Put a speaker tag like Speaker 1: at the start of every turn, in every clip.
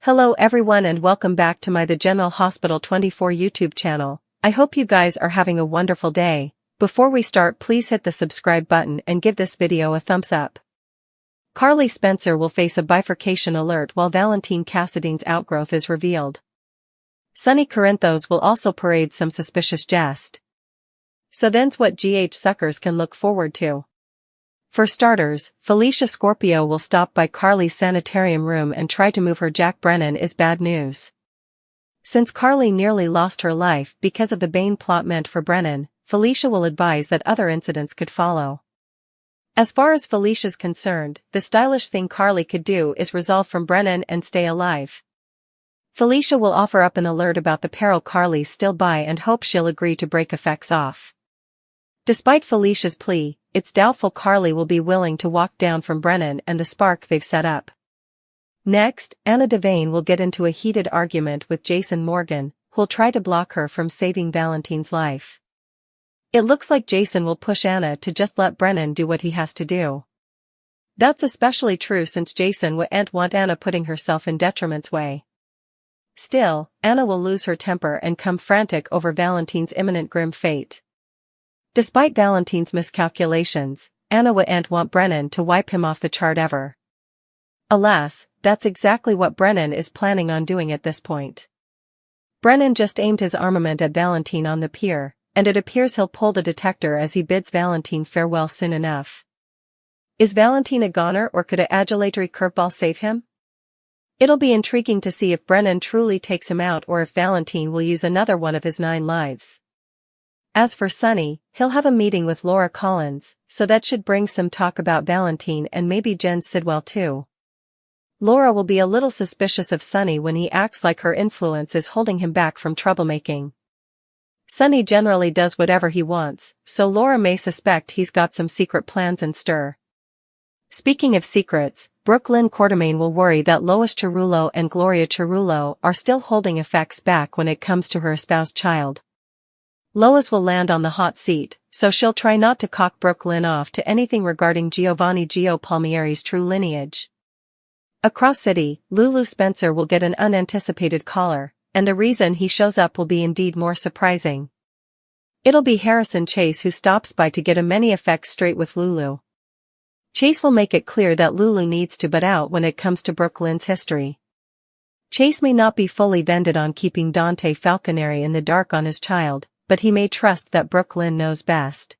Speaker 1: Hello everyone and welcome back to my The General Hospital 24 YouTube channel. I hope you guys are having a wonderful day. Before we start, please hit the subscribe button and give this video a thumbs up. Carly Spencer will face a bifurcation alert while Valentin Cassidy's outgrowth is revealed. Sonny Corinthos will also parade some suspicious jest. So then's what GH suckers can look forward to. For starters, Felicia Scorpio will stop by Carly's sanitarium room and try to move her. Jack Brennan is bad news. Since Carly nearly lost her life because of the Bane plot meant for Brennan, Felicia will advise that other incidents could follow. As far as Felicia's concerned, the stylish thing Carly could do is resolve from Brennan and stay alive. Felicia will offer up an alert about the peril Carly's still by and hope she'll agree to break effects off. Despite Felicia's plea, it's doubtful Carly will be willing to walk down from Brennan and the spark they've set up. Next, Anna Devane will get into a heated argument with Jason Morgan, who'll try to block her from saving Valentin's life. It looks like Jason will push Anna to just let Brennan do what he has to do. That's especially true since Jason wouldn't want Anna putting herself in detriment's way. Still, Anna will lose her temper and come frantic over Valentin's imminent grim fate. Despite Valentin's miscalculations, Anna wouldn't want Brennan to wipe him off the chart ever. Alas, that's exactly what Brennan is planning on doing at this point. Brennan just aimed his armament at Valentin on the pier, and it appears he'll pull the detector as he bids Valentin farewell soon enough. Is Valentin a goner or could a adulatory curveball save him? It'll be intriguing to see if Brennan truly takes him out or if Valentin will use another one of his 9 lives. As for Sonny, he'll have a meeting with Laura Collins, so that should bring some talk about Valentin and maybe Jen Sidwell too. Laura will be a little suspicious of Sonny when he acts like her influence is holding him back from troublemaking. Sonny generally does whatever he wants, so Laura may suspect he's got some secret plans in stir. Speaking of secrets, Brooklyn Quartermain will worry that Lois Cerullo and Gloria Cerullo are still holding effects back when it comes to her espoused child. Lois will land on the hot seat, so she'll try not to cock Brooklyn off to anything regarding Giovanni Gio Palmieri's true lineage. Across city, Lulu Spencer will get an unanticipated caller, and the reason he shows up will be indeed more surprising. It'll be Harrison Chase who stops by to get a many effects straight with Lulu. Chase will make it clear that Lulu needs to butt out when it comes to Brooklyn's history. Chase may not be fully vended on keeping Dante Falconeri in the dark on his child, but he may trust that Brooklyn knows best.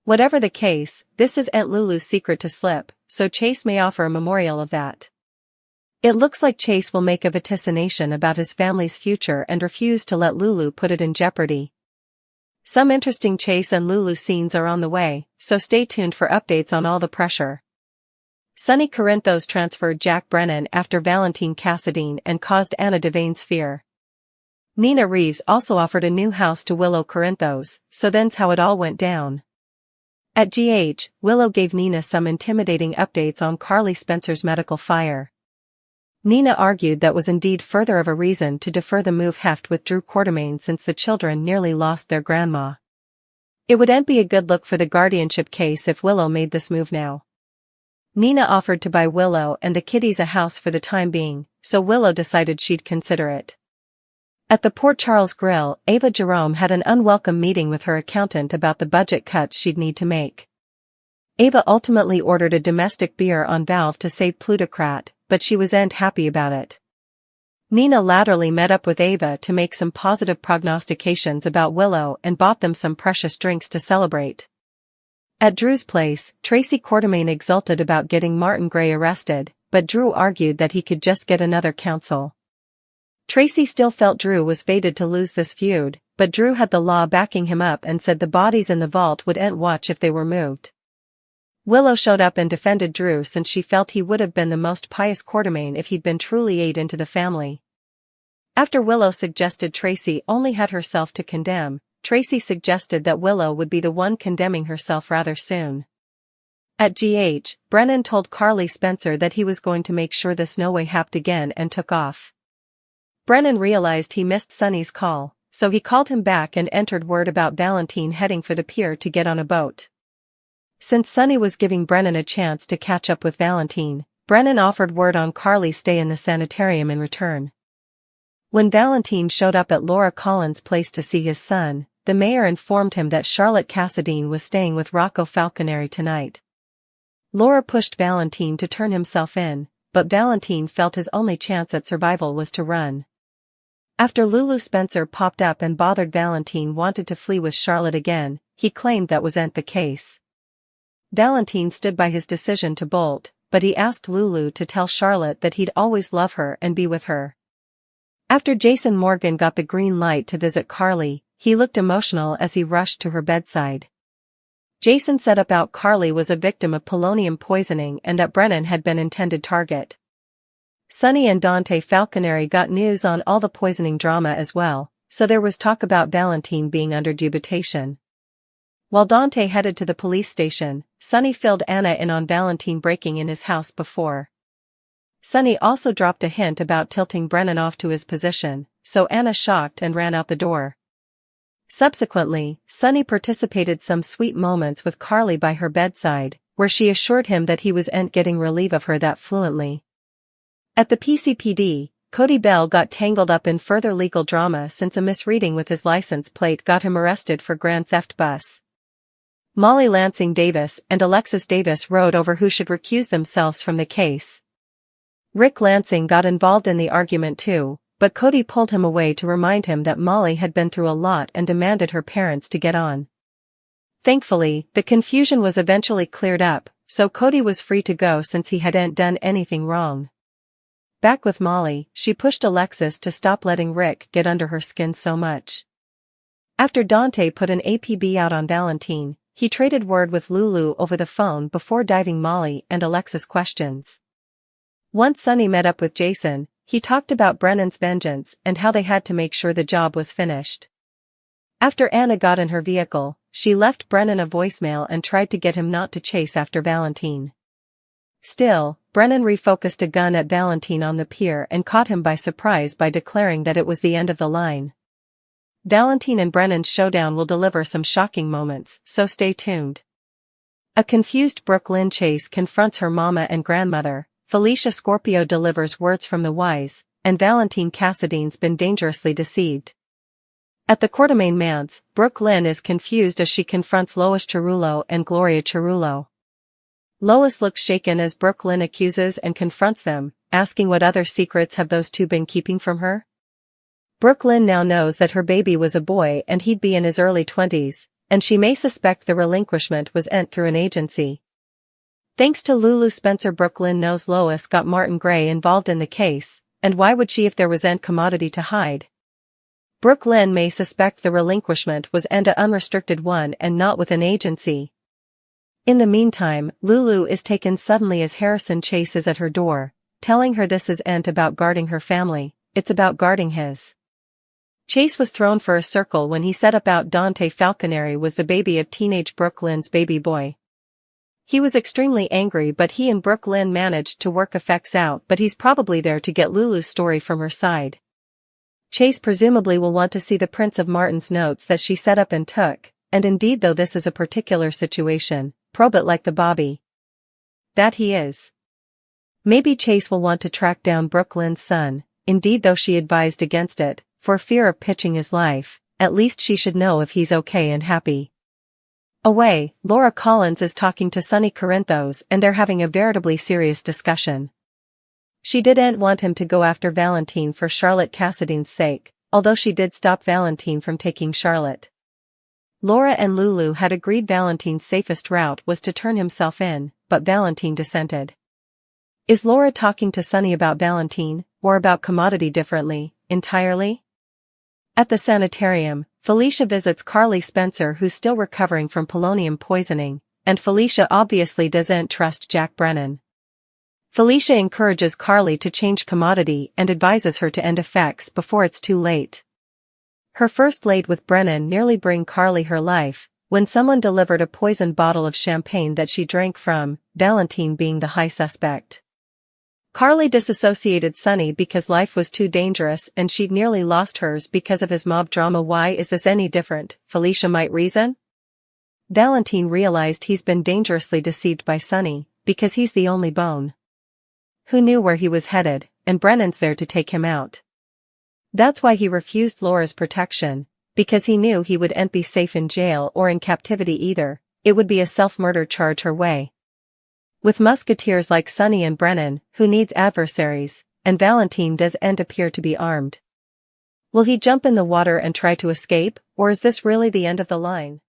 Speaker 1: Whatever the case, this is Aunt Lulu's secret to slip, so Chase may offer a memorial of that. It looks like Chase will make a vaticination about his family's future and refuse to let Lulu put it in jeopardy. Some interesting Chase and Lulu scenes are on the way, so stay tuned for updates on all the pressure. Sonny Corinthos transferred Jack Brennan after Valentin Cassidy and caused Anna Devane's fear. Nina Reeves also offered a new house to Willow Corinthos, so then's how it all went down. At GH, Willow gave Nina some intimidating updates on Carly Spencer's medical fire. Nina argued that was indeed further of a reason to defer the move heft with Drew Quartermain since the children nearly lost their grandma. It wouldn't be a good look for the guardianship case if Willow made this move now. Nina offered to buy Willow and the kiddies a house for the time being, so Willow decided she'd consider it. At the Port Charles Grill, Ava Jerome had an unwelcome meeting with her accountant about the budget cuts she'd need to make. Ava ultimately ordered a domestic beer on valve to save Plutocrat, but she wasn't happy about it. Nina latterly met up with Ava to make some positive prognostications about Willow and bought them some precious drinks to celebrate. At Drew's place, Tracy Quartermain exulted about getting Martin Gray arrested, but Drew argued that he could just get another counsel. Tracy still felt Drew was fated to lose this feud, but Drew had the law backing him up and said the bodies in the vault wouldn't watch if they were moved. Willow showed up and defended Drew since she felt he would have been the most pious Quartermain if he'd been truly aid into the family. After Willow suggested Tracy only had herself to condemn, Tracy suggested that Willow would be the one condemning herself rather soon. At GH, Brennan told Carly Spencer that he was going to make sure this no way happened again and took off. Brennan realized he missed Sonny's call, so he called him back and entered word about Valentin heading for the pier to get on a boat. Since Sonny was giving Brennan a chance to catch up with Valentin, Brennan offered word on Carly's stay in the sanitarium in return. When Valentin showed up at Laura Collins' place to see his son, the mayor informed him that Charlotte Cassadine was staying with Rocco Falconeri tonight. Laura pushed Valentin to turn himself in, but Valentin felt his only chance at survival was to run. After Lulu Spencer popped up and bothered Valentin wanted to flee with Charlotte again, he claimed that wasn't the case. Valentin stood by his decision to bolt, but he asked Lulu to tell Charlotte that he'd always love her and be with her. After Jason Morgan got the green light to visit Carly, he looked emotional as he rushed to her bedside. Jason said about Carly was a victim of polonium poisoning and that Brennan had been intended target. Sonny and Dante Falconeri got news on all the poisoning drama as well, so there was talk about Valentin being under dubitation. While Dante headed to the police station, Sonny filled Anna in on Valentin breaking in his house before. Sonny also dropped a hint about tilting Brennan off to his position, so Anna shocked and ran out the door. Subsequently, Sonny participated some sweet moments with Carly by her bedside, where she assured him that he was getting relief of her that fluently. At the PCPD, Cody Bell got tangled up in further legal drama since a misreading with his license plate got him arrested for grand theft bus. Molly Lansing Davis and Alexis Davis rode over who should recuse themselves from the case. Rick Lansing got involved in the argument too, but Cody pulled him away to remind him that Molly had been through a lot and demanded her parents to get on. Thankfully, the confusion was eventually cleared up, so Cody was free to go since he hadn't done anything wrong. Back with Molly, she pushed Alexis to stop letting Rick get under her skin so much. After Dante put an APB out on Valentin, he traded word with Lulu over the phone before diving Molly and Alexis questions. Once Sonny met up with Jason, he talked about Brennan's vengeance and how they had to make sure the job was finished. After Anna got in her vehicle, she left Brennan a voicemail and tried to get him not to chase after Valentin. Still, Brennan refocused a gun at Valentin on the pier and caught him by surprise by declaring that it was the end of the line. Valentin and Brennan's showdown will deliver some shocking moments, so stay tuned. A confused Brooke Lynn Chase confronts her mama and grandmother, Felicia Scorpio delivers words from the wise, and Valentin Cassadine's been dangerously deceived. At the Quartermain manse, Brooke Lynn is confused as she confronts Lois Cerullo and Gloria Cerullo. Lois looks shaken as Brooke Lynn accuses and confronts them, asking what other secrets have those two been keeping from her. Brooke Lynn now knows that her baby was a boy and he'd be in his early 20s, and she may suspect the relinquishment was through an agency. Thanks to Lulu Spencer, Brooke Lynn knows Lois got Martin Gray involved in the case, and why would she if there was commodity to hide? Brooke Lynn may suspect the relinquishment was an unrestricted one and not with an agency. In the meantime, Lulu is taken suddenly as Harrison Chase is at her door, telling her this isn't about guarding her family, it's about guarding his. Chase was thrown for a circle when he said about Dante Falconeri was the baby of teenage Brooke Lynn's baby boy. He was extremely angry, but he and Brooke Lynn managed to work effects out, but he's probably there to get Lulu's story from her side. Chase presumably will want to see the prints of Martin's notes that she set up and took, and indeed though this is a particular situation, probe it like the Bobby that he is. Maybe Chase will want to track down Brooke Lynn's son, indeed though she advised against it, for fear of pitching his life, at least she should know if he's okay and happy. Away, Laura Collins is talking to Sonny Corinthos and they're having a veritably serious discussion. She didn't want him to go after Valentin for Charlotte Cassadine's sake, although she did stop Valentin from taking Charlotte. Laura and Lulu had agreed Valentin's safest route was to turn himself in, but Valentin dissented. Is Laura talking to Sonny about Valentin, or about commodity differently, entirely? At the sanitarium, Felicia visits Carly Spencer, who's still recovering from polonium poisoning, and Felicia obviously doesn't trust Jack Brennan. Felicia encourages Carly to change commodity and advises her to end effects before it's too late. Her first date with Brennan nearly bring Carly her life, when someone delivered a poisoned bottle of champagne that she drank from, Valentin being the high suspect. Carly disassociated Sonny because life was too dangerous and she'd nearly lost hers because of his mob drama. Why is this any different, Felicia might reason? Valentin realized he's been dangerously deceived by Sonny, because he's the only bone. who knew where he was headed, and Brennan's there to take him out. That's why he refused Laura's protection, because he knew he wouldn't be safe in jail or in captivity either. It would be a self-murder charge her way. With musketeers like Sonny and Brennan, who needs adversaries, and Valentin doesn't appear to be armed. Will he jump in the water and try to escape, or is this really the end of the line?